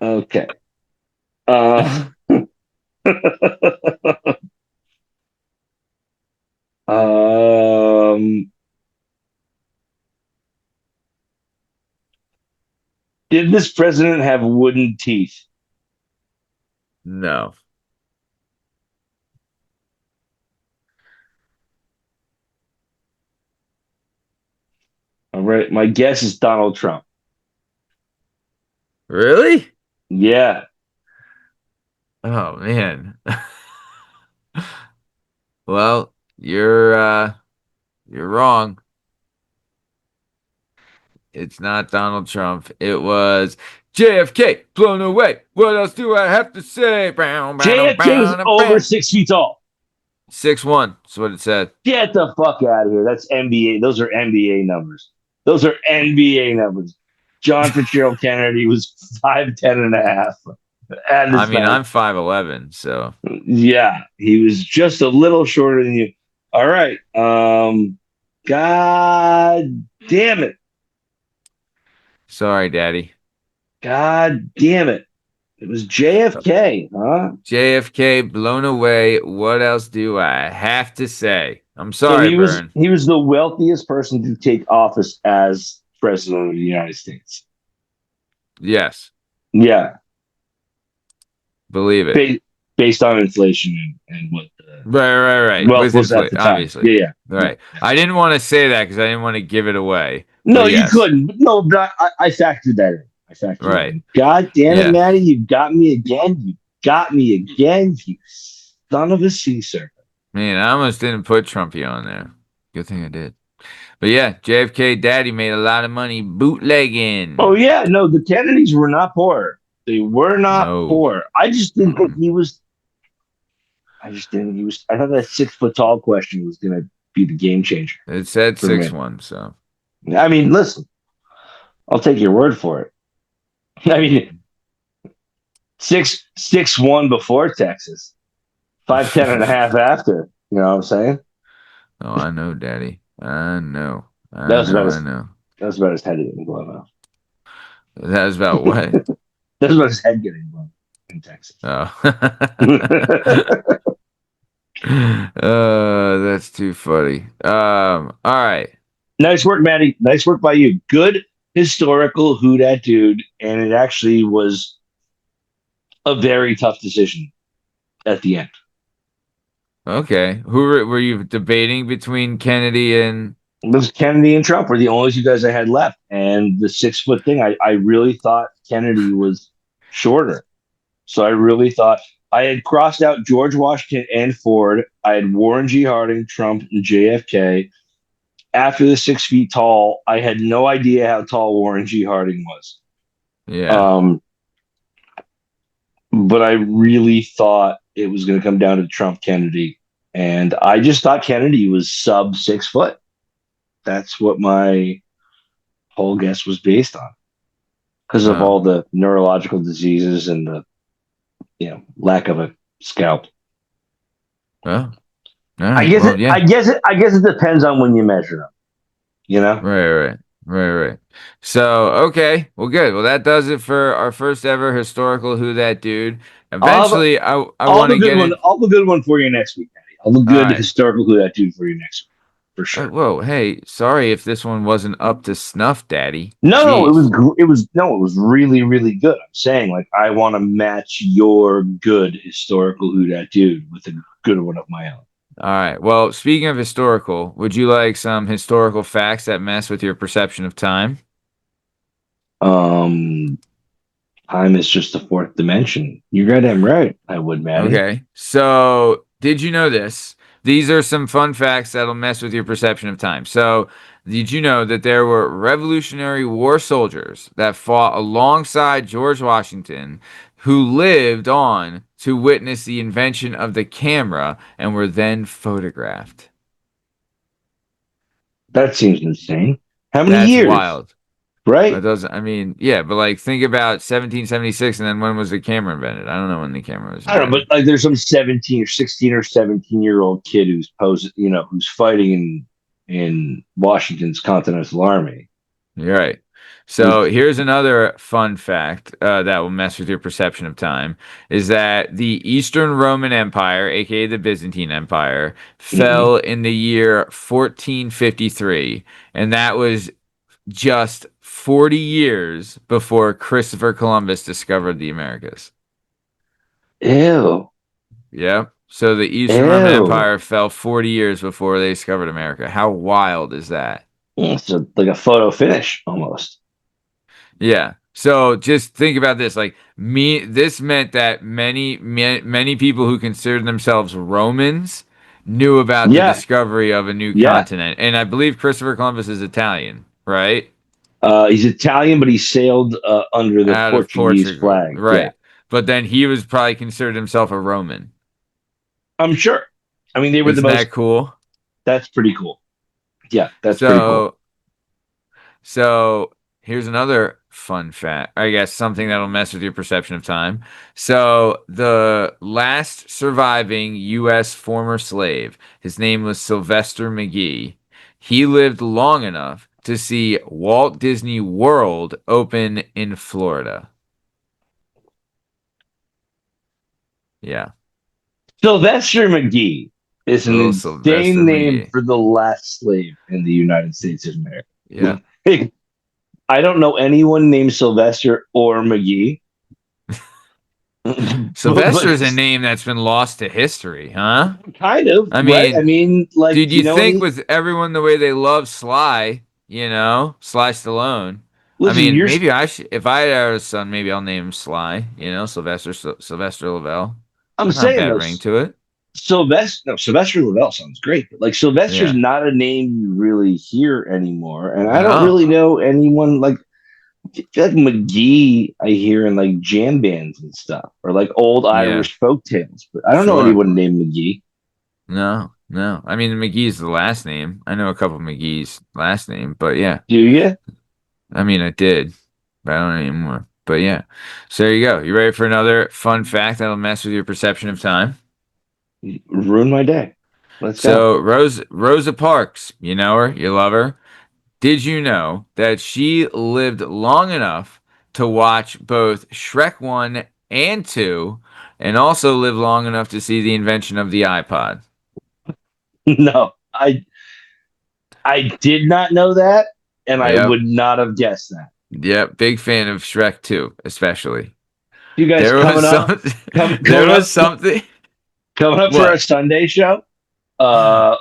Speaker 2: Okay. Uh, um, did this president have wooden teeth?
Speaker 1: No.
Speaker 2: All right. My guess is Donald Trump.
Speaker 1: Really?
Speaker 2: Yeah.
Speaker 1: Oh man. Well, you're wrong. It's not Donald Trump. It was JFK. Blown away. What else do I have to say? Bow, bow,
Speaker 2: JFK was
Speaker 1: bow,
Speaker 2: over
Speaker 1: bow.
Speaker 2: 6 feet tall.
Speaker 1: 6'1". That's what it said.
Speaker 2: Get the fuck out of here. That's NBA. Those are NBA numbers. Those are NBA numbers. John Fitzgerald Kennedy was 5'10" and a half at
Speaker 1: I
Speaker 2: his
Speaker 1: mean,
Speaker 2: best.
Speaker 1: I'm 5'11", so
Speaker 2: Yeah, he was just a little shorter than you. All right. God damn it.
Speaker 1: sorry, Daddy.
Speaker 2: God damn it. It was JFK, huh?
Speaker 1: JFK blown away. What else do I have to say? I'm
Speaker 2: So
Speaker 1: sorry, Bern.
Speaker 2: he was the wealthiest person to take office as president of the United States.
Speaker 1: Yes,
Speaker 2: Yeah,
Speaker 1: believe it.
Speaker 2: ba- based on inflation and what the
Speaker 1: Right.
Speaker 2: wealth
Speaker 1: With
Speaker 2: was at
Speaker 1: inflation,
Speaker 2: the time.
Speaker 1: obviously.
Speaker 2: Yeah, yeah.
Speaker 1: Right. I didn't want to say that because I didn't want to give it away.
Speaker 2: No,
Speaker 1: But
Speaker 2: you
Speaker 1: yes.
Speaker 2: couldn't. No, but I factored that in. I factored that
Speaker 1: Right.
Speaker 2: in. God damn it,
Speaker 1: Yeah.
Speaker 2: Maddie, you got me again. You got me again, you son of a sea serpent.
Speaker 1: Man, I almost didn't put Trumpy on there. Good thing I did. But yeah, JFK Daddy made a lot of money
Speaker 2: Oh
Speaker 1: bootlegging.
Speaker 2: yeah, no, the Kennedys were not poor. They were not
Speaker 1: No.
Speaker 2: poor. I just didn't think
Speaker 1: Mm.
Speaker 2: he was. I just didn't. He was. I thought that 6 foot tall question was going to be the game changer
Speaker 1: It said
Speaker 2: for me.
Speaker 1: 6'1", so
Speaker 2: I mean, listen, I'll take your word for it. I mean, 6'1" before Texas, 5'10" and a half after. You know what I'm saying?
Speaker 1: Oh, I know, Daddy. I know.
Speaker 2: That
Speaker 1: I
Speaker 2: was
Speaker 1: know,
Speaker 2: about
Speaker 1: I
Speaker 2: his.
Speaker 1: know.
Speaker 2: That was about his head getting blown off.
Speaker 1: That was about what?
Speaker 2: That was about his head getting blown in Texas.
Speaker 1: Oh. That's too funny. All right.
Speaker 2: Nice work, Maddie. Nice work by you. Good historical who dat dude, and it actually was a very tough decision at the end.
Speaker 1: Okay. Were you debating between Kennedy and
Speaker 2: This Kennedy and Trump were the only two guys I had left, and the 6 foot thing. I really thought Kennedy was shorter, so I really thought I had crossed out George Washington and Ford. I had Warren G. Harding, Trump, and JFK. After the 6 feet tall, I had no idea how tall Warren G. Harding was.
Speaker 1: yeah.
Speaker 2: Um, but I really thought it was going to come down to Trump Kennedy. And I just thought Kennedy was sub 6 foot. That's what my whole guess was based on because of
Speaker 1: Oh.
Speaker 2: all the neurological diseases and the lack of a scalp.
Speaker 1: Well, all right. Well, yeah.
Speaker 2: I guess it depends on when you measure them. You know.
Speaker 1: Right. So, okay. Well, good. Well, that does it for our first ever historical Who That Dude. Eventually, I
Speaker 2: I'll
Speaker 1: want
Speaker 2: have
Speaker 1: to
Speaker 2: a good
Speaker 1: get
Speaker 2: one.
Speaker 1: in.
Speaker 2: I'll have a good one for you next week, Matty. I'll have a
Speaker 1: All
Speaker 2: good
Speaker 1: right.
Speaker 2: historical who that dude for you next week for sure.
Speaker 1: Whoa. Hey, sorry if this one wasn't up to snuff, Daddy.
Speaker 2: No,
Speaker 1: Jeez.
Speaker 2: it was really really good. I'm saying like I want to match your good historical who that dude with a good one of my own.
Speaker 1: All right. Well, speaking of historical, would you like some historical facts that mess with your perception of time?
Speaker 2: Um, Time is just the fourth dimension. You're goddamn right. I would, Maddie.
Speaker 1: Okay. So, did you know this? These are some fun facts that'll mess with your perception of time. So, did you know that there were Revolutionary War soldiers that fought alongside George Washington who lived on to witness the invention of the camera and were then photographed?
Speaker 2: That seems insane. How many
Speaker 1: That's
Speaker 2: years?
Speaker 1: wild.
Speaker 2: right?
Speaker 1: That doesn't, I mean, yeah, but like think about 1776 and then when was the camera invented? I don't know when the camera was
Speaker 2: I don't know,
Speaker 1: invented.
Speaker 2: but like there's some 17 or 16 or 17-year-old kid who's posed, who's fighting in Washington's Continental Army.
Speaker 1: You're right.
Speaker 2: Who's
Speaker 1: So here's another fun fact that will mess with your perception of time is that the Eastern Roman Empire, aka the Byzantine Empire,
Speaker 2: mhm.
Speaker 1: fell in the year 1453, and that was just 40 years before Christopher Columbus discovered the Americas.
Speaker 2: Ew.
Speaker 1: Yeah. So the Eastern Roman
Speaker 2: Ew.
Speaker 1: Empire fell 40 years before they discovered America. How wild is that?
Speaker 2: It's like a photo finish almost.
Speaker 1: Yeah. So just think about this. Like me, this meant that many people who considered themselves Romans knew about the
Speaker 2: Yeah,
Speaker 1: discovery of a new
Speaker 2: yeah.
Speaker 1: continent. And I believe Christopher Columbus is Italian, right?
Speaker 2: He's Italian, but he sailed under the
Speaker 1: Out of
Speaker 2: Portuguese
Speaker 1: Portugal,
Speaker 2: flag. Yeah,
Speaker 1: right? But then he was probably considered himself a Roman.
Speaker 2: I'm sure. I mean, they were the
Speaker 1: Isn't
Speaker 2: most.
Speaker 1: that cool?
Speaker 2: That's pretty cool. Yeah, that's pretty cool.
Speaker 1: So So here's another fun fact. I guess something that'll mess with your perception of time. So the last surviving U.S. former slave, his name was Sylvester McGee. He lived long enough to see Walt Disney World open in Florida. Yeah,
Speaker 2: Sylvester McGee is an
Speaker 1: little Sylvester
Speaker 2: insane name
Speaker 1: McGee.
Speaker 2: for the last slave in the United States of America.
Speaker 1: Yeah.
Speaker 2: Like, I don't know anyone named Sylvester or McGee,
Speaker 1: Sylvester
Speaker 2: but
Speaker 1: is a name that's been lost to history, huh?
Speaker 2: kind of
Speaker 1: I
Speaker 2: right. I
Speaker 1: mean,
Speaker 2: mean, like,
Speaker 1: dude, you think with everyone the way they love Sly, Sly Stallone. I
Speaker 2: listen,
Speaker 1: mean,
Speaker 2: you're
Speaker 1: maybe I should, if I had a son, maybe I'll name him Sly, Sylvester Lavelle.
Speaker 2: I'm
Speaker 1: Not a
Speaker 2: saying
Speaker 1: bad
Speaker 2: though,
Speaker 1: ring to it.
Speaker 2: Sylvester Lavelle sounds great, but like Sylvester's
Speaker 1: Yeah.
Speaker 2: not a name you really hear ananymore, and I don't
Speaker 1: No.
Speaker 2: really know anyone like. I feel like McGee I hear in like jam bands and stuff, or like old
Speaker 1: Yeah.
Speaker 2: Irish folk tales, but I don't know
Speaker 1: Sure.
Speaker 2: anyone named McGee.
Speaker 1: No. No. I mean, McGee's the last name. I know a couple of McGee's last name, but yeah.
Speaker 2: Do you?
Speaker 1: I mean, I did, but I don't anymore. But yeah. So there you go. You ready for another fun fact that'll mess with your perception of time?
Speaker 2: Ruin my day. Let's go.
Speaker 1: So Rosa Parks, you know her, you love her. Did you know that she lived long enough to watch both Shrek 1 and 2 and also lived long enough to see the invention of the iPod?
Speaker 2: No, I did not know that, and I
Speaker 1: Yep.
Speaker 2: would not have guessed that.
Speaker 1: Yep, big fan of Shrek 2, especially.
Speaker 2: You guys
Speaker 1: There was some there
Speaker 2: coming
Speaker 1: was
Speaker 2: up,
Speaker 1: something.
Speaker 2: coming up for our
Speaker 1: What?
Speaker 2: Sunday show. Uh,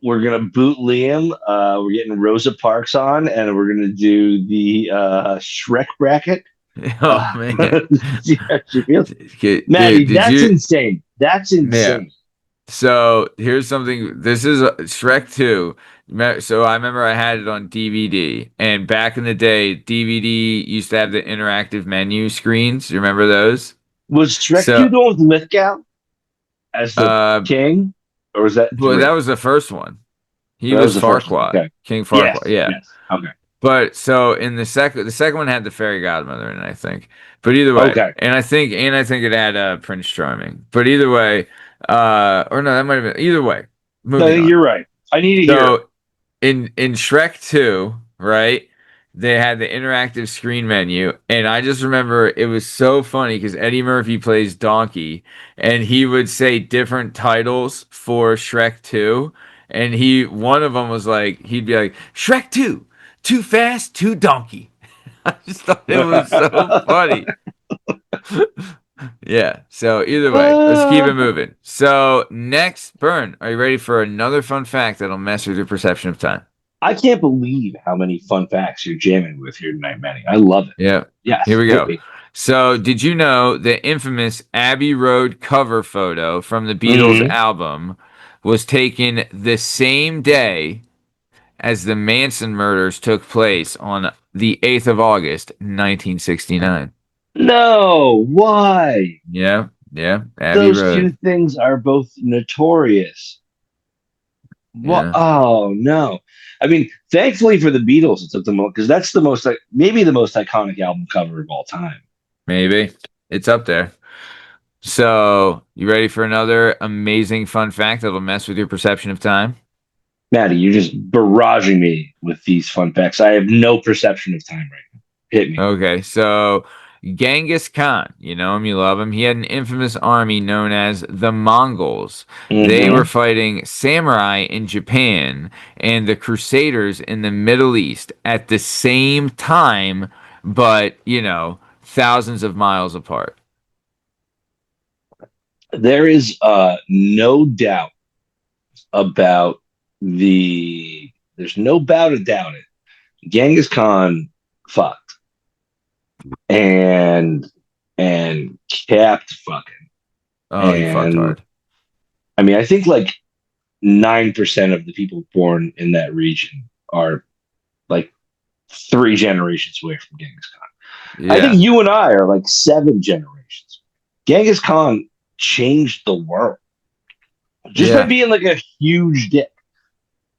Speaker 2: we're gonna boot Liam. We're getting Rosa Parks on, and we're gonna do the Shrek bracket.
Speaker 1: Oh
Speaker 2: Uh,
Speaker 1: man.
Speaker 2: see how she feels.
Speaker 1: Dude,
Speaker 2: Maddie,
Speaker 1: did
Speaker 2: that's
Speaker 1: you
Speaker 2: insane. That's
Speaker 1: Yeah.
Speaker 2: insane.
Speaker 1: So here's something. This is Shrek 2. So I remember I had it on DVD, and back in the day, DVD used to have the interactive menu screens. You remember those?
Speaker 2: Was Shrek 2
Speaker 1: So,
Speaker 2: the one with Lithgow as the
Speaker 1: uh,
Speaker 2: king, or was that
Speaker 1: but that
Speaker 2: 3?
Speaker 1: was the first one. He
Speaker 2: That was
Speaker 1: was
Speaker 2: the first one.
Speaker 1: Farquaad,
Speaker 2: Okay.
Speaker 1: King Farquaad.
Speaker 2: Yes.
Speaker 1: Yeah.
Speaker 2: Yes. Okay.
Speaker 1: But so in the second one had the fairy godmother in it, I think. But either way,
Speaker 2: Okay.
Speaker 1: and I think it had Prince Charming. But either way, or no, that might have been either way.
Speaker 2: No,
Speaker 1: Moving on.
Speaker 2: you're right. I need to hear it.
Speaker 1: So in Shrek 2, right? They had the interactive screen menu, and I just remember it was so funny because Eddie Murphy plays Donkey, and he would say different titles for Shrek 2, and one of them was like he'd be like Shrek 2, too fast, too donkey. I just thought it was so funny. Yeah. So either way, let's keep it moving. So next, Burn, are you ready for another fun fact that'll mess with your perception of time?
Speaker 2: I can't believe how many fun facts you're jamming with here tonight, Manny. I love it.
Speaker 1: Yeah. Here
Speaker 2: Yes,
Speaker 1: we
Speaker 2: hit
Speaker 1: go.
Speaker 2: me.
Speaker 1: So, did you know the infamous Abbey Road cover photo from the Beatles
Speaker 2: Hmm.
Speaker 1: album was taken the same day as the Manson murders took place on the 8th of August, 1969?
Speaker 2: No, why?
Speaker 1: Yeah, yeah, Abbey
Speaker 2: Those two
Speaker 1: Road.
Speaker 2: things are both notorious. What?
Speaker 1: Yeah,
Speaker 2: Oh no! I mean, thankfully for the Beatles, it's the most because that's the most like maybe the most iconic album cover of all time.
Speaker 1: maybe it's up there. So, you ready for another amazing fun fact that'll mess with your perception of time?
Speaker 2: Maddie, you're just barraging me with these fun facts. I have no perception of time right now. Hit me.
Speaker 1: Okay, so Genghis Khan, you know him, you love him. He had an infamous army known as the Mongols. They were
Speaker 2: Hmm.
Speaker 1: fighting samurai in Japan and the Crusaders in the Middle East at the same time, but, thousands of miles apart.
Speaker 2: There is no doubt about the. There's no doubt about it. Genghis Khan fucked and kept fucking.
Speaker 1: Oh, he fucked
Speaker 2: And
Speaker 1: hard.
Speaker 2: I mean, I think like 9% of the people born in that region are like 3 generations away from Genghis Khan. I think
Speaker 1: Yeah.
Speaker 2: you and I are like 7 generations. Genghis Khan changed the world just by
Speaker 1: Yeah.
Speaker 2: being like a huge dick.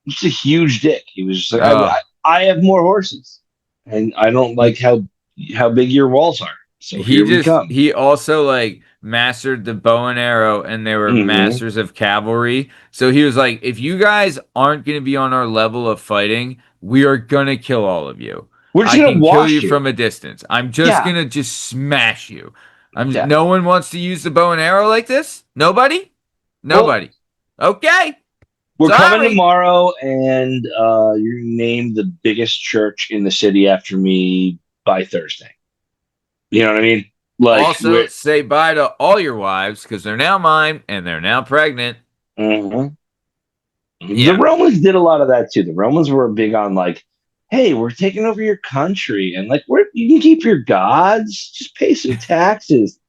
Speaker 2: Just a huge dick. He was just like,
Speaker 1: Oh,
Speaker 2: I have more horses, and I don't like
Speaker 1: he
Speaker 2: how big your walls are. So
Speaker 1: he
Speaker 2: here we
Speaker 1: just
Speaker 2: come.
Speaker 1: he also like mastered the bow and arrow and they were
Speaker 2: Hmm.
Speaker 1: masters of cavalry. So he was like, if you guys aren't gonna be on our level of fighting, we are gonna kill all of you.
Speaker 2: We're just
Speaker 1: I
Speaker 2: gonna
Speaker 1: can kill
Speaker 2: wash
Speaker 1: you
Speaker 2: you.
Speaker 1: from a distance. I'm just
Speaker 2: Yeah,
Speaker 1: gonna just smash you.
Speaker 2: yeah.
Speaker 1: No one wants to use the bow and arrow like this? Nobody?
Speaker 2: Well,
Speaker 1: Nobody. Okay.
Speaker 2: we're coming
Speaker 1: Sorry.
Speaker 2: tomorrow, and you name the biggest church in the city after me by Thursday. You know what I mean? Like
Speaker 1: Also,
Speaker 2: we're.
Speaker 1: say bye to all your wives because they're now mine and they're now pregnant.
Speaker 2: Mhm. The
Speaker 1: Yeah.
Speaker 2: Romans did a lot of that too. The Romans were big on like, hey, we're taking over your country, and like, you can keep your gods, just pay some taxes.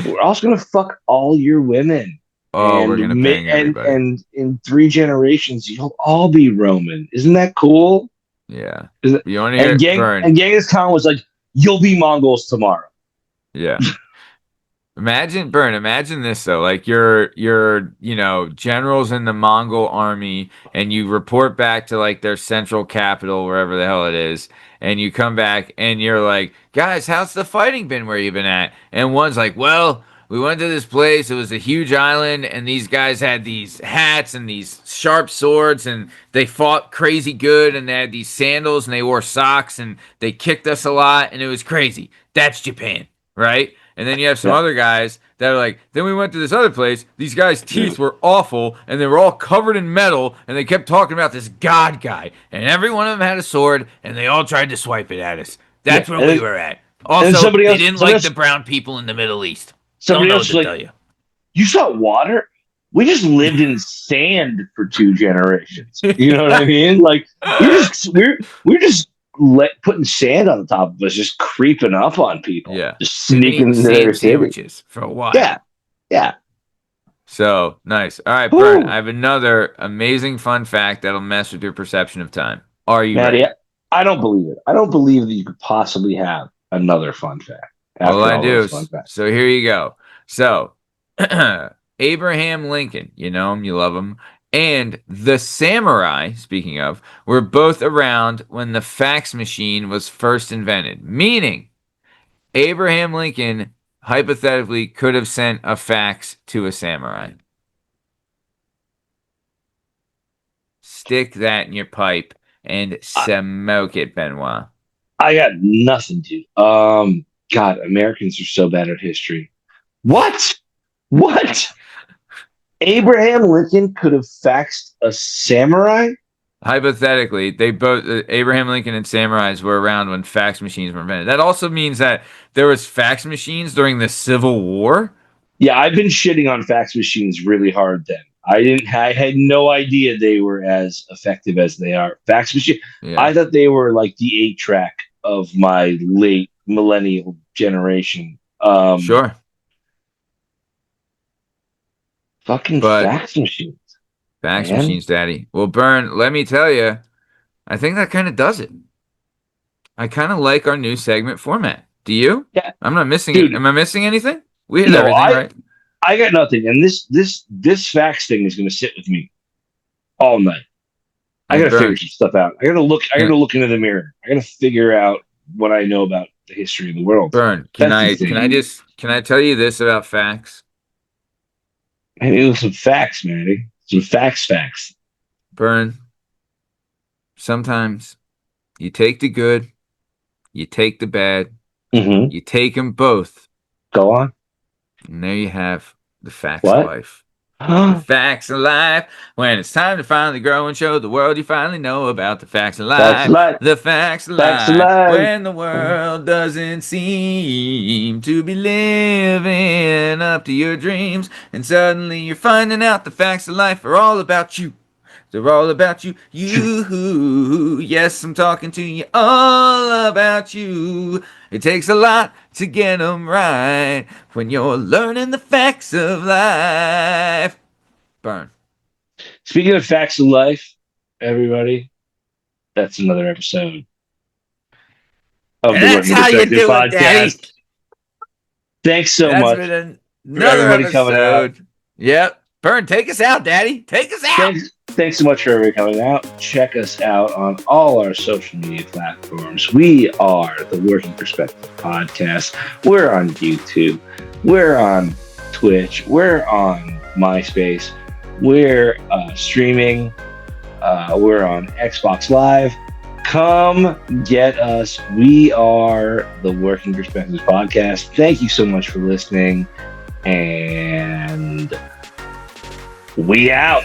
Speaker 2: We're also gonna fuck all your women,
Speaker 1: Oh, we're gonna bang everybody.
Speaker 2: and in 3 generations, you'll all be Roman. Isn't that cool?
Speaker 1: Yeah.
Speaker 2: Is it-
Speaker 1: You want to hear burn?
Speaker 2: And Genghis Khan was like, you'll be Mongols tomorrow.
Speaker 1: Yeah. Imagine this though. Like you're, generals in the Mongol army and you report back to like their central capital, wherever the hell it is, and you come back and you're like, guys, how's the fighting been where you've been at? And one's like, well, we went to this place, it was a huge island, and these guys had these hats and these sharp swords, and they fought crazy good, and they had these sandals and they wore socks and they kicked us a lot, and it was crazy. That's Japan, right? And then you have some
Speaker 2: Yeah.
Speaker 1: other guys that are like, then we went to this other place. These guys' teeth were awful and they were all covered in metal and they kept talking about this God guy. And every one of them had a sword and they all tried to swipe it at us.
Speaker 2: Yeah.
Speaker 1: That's where we were at.
Speaker 2: And then
Speaker 1: Also, they didn't like the brown people in the Middle East. Don't
Speaker 2: somebody
Speaker 1: know
Speaker 2: else
Speaker 1: what
Speaker 2: was
Speaker 1: to
Speaker 2: like,
Speaker 1: tell you.
Speaker 2: you saw water? We just lived in sand for 2 generations. You know what I mean? Like we're just putting sand on the top of us, just creeping up on people,
Speaker 1: Yeah.
Speaker 2: just
Speaker 1: We've been
Speaker 2: sneaking
Speaker 1: eating
Speaker 2: into their
Speaker 1: sand
Speaker 2: city.
Speaker 1: sandwiches for a
Speaker 2: Yeah,
Speaker 1: while.
Speaker 2: yeah.
Speaker 1: So nice. All right, Bern, I
Speaker 2: Woo.
Speaker 1: have another amazing fun fact that'll mess with your perception of time. Are you
Speaker 2: Maddie,
Speaker 1: ready?
Speaker 2: I don't believe it. I don't believe that you could possibly have another fun fact
Speaker 1: Well,
Speaker 2: after
Speaker 1: I
Speaker 2: all those
Speaker 1: do.
Speaker 2: fun facts.
Speaker 1: So here you go. So, Abraham Lincoln, you know him, you love him, and the samurai, speaking of, were both around when the fax machine was first invented, meaning Abraham Lincoln hypothetically could have sent a fax to a samurai. Stick that in your pipe and
Speaker 2: I,
Speaker 1: smoke it, Benoit.
Speaker 2: I got nothing, dude. God, Americans are so bad at history. What? What? Abraham Lincoln could have faxed a samurai?
Speaker 1: Hypothetically, they both Abraham Lincoln and samurais were around when fax machines were invented. That also means that there was fax machines during the Civil War.
Speaker 2: Yeah, I've been shitting on fax machines really hard then. I had no idea they were as effective as they are. Fax machine. I
Speaker 1: Yeah,
Speaker 2: thought they were like the 8 track of my late millennial generation.
Speaker 1: sure,
Speaker 2: Fucking
Speaker 1: but
Speaker 2: fax machines,
Speaker 1: fax
Speaker 2: man.
Speaker 1: machines, Daddy. Well, Burn, let me tell you, I think that kind of does it. I kind of like our new segment format. Do you?
Speaker 2: Yeah,
Speaker 1: I'm not missing it.
Speaker 2: dude.
Speaker 1: Am I missing anything? We hit
Speaker 2: No,
Speaker 1: everything, right?
Speaker 2: I got nothing, and this fax thing is going to sit with me all night. I
Speaker 1: And
Speaker 2: gotta figure
Speaker 1: Burn,
Speaker 2: some stuff out. I gotta look. I
Speaker 1: can,
Speaker 2: gotta look into the mirror. I gotta figure out what I know about the history of the world.
Speaker 1: Burn,
Speaker 2: That's the
Speaker 1: can I tell you this about facts?
Speaker 2: I need some facts, man. Some facts.
Speaker 1: Burn, sometimes you take the good, you take the bad,
Speaker 2: Mm-hmm.
Speaker 1: you take them both,
Speaker 2: Go on.
Speaker 1: and there you have the facts of
Speaker 2: What?
Speaker 1: life. The facts of life. When it's time to finally grow and show the world you finally know about the facts of
Speaker 2: Facts
Speaker 1: life.
Speaker 2: alive.
Speaker 1: The facts of
Speaker 2: Facts
Speaker 1: life.
Speaker 2: alive.
Speaker 1: When the world doesn't seem to be living up to your dreams, and suddenly you're finding out the facts of life are all about you. They're all about you. You. Yes, I'm talking to you all about you. It takes a lot to get them right when you're learning the facts of life. Burn.
Speaker 2: Speaking of facts of life, everybody, that's another episode of
Speaker 1: And
Speaker 2: the
Speaker 1: that's
Speaker 2: Working
Speaker 1: how you
Speaker 2: Perspective
Speaker 1: do it, Daddy.
Speaker 2: podcast. Thanks
Speaker 1: And
Speaker 2: so
Speaker 1: that's
Speaker 2: much
Speaker 1: been
Speaker 2: for
Speaker 1: another
Speaker 2: everybody coming out.
Speaker 1: episode. Yep. Burn, take us out, Daddy. Take us out.
Speaker 2: Thanks so much for everybody coming out. Check us out on all our social media platforms. We are the Working Perspective Podcast. We're on YouTube. We're on Twitch. We're on MySpace. We're streaming. We're on Xbox Live. Come get us. We are the Working Perspectives Podcast. Thank you so much for listening. And we out.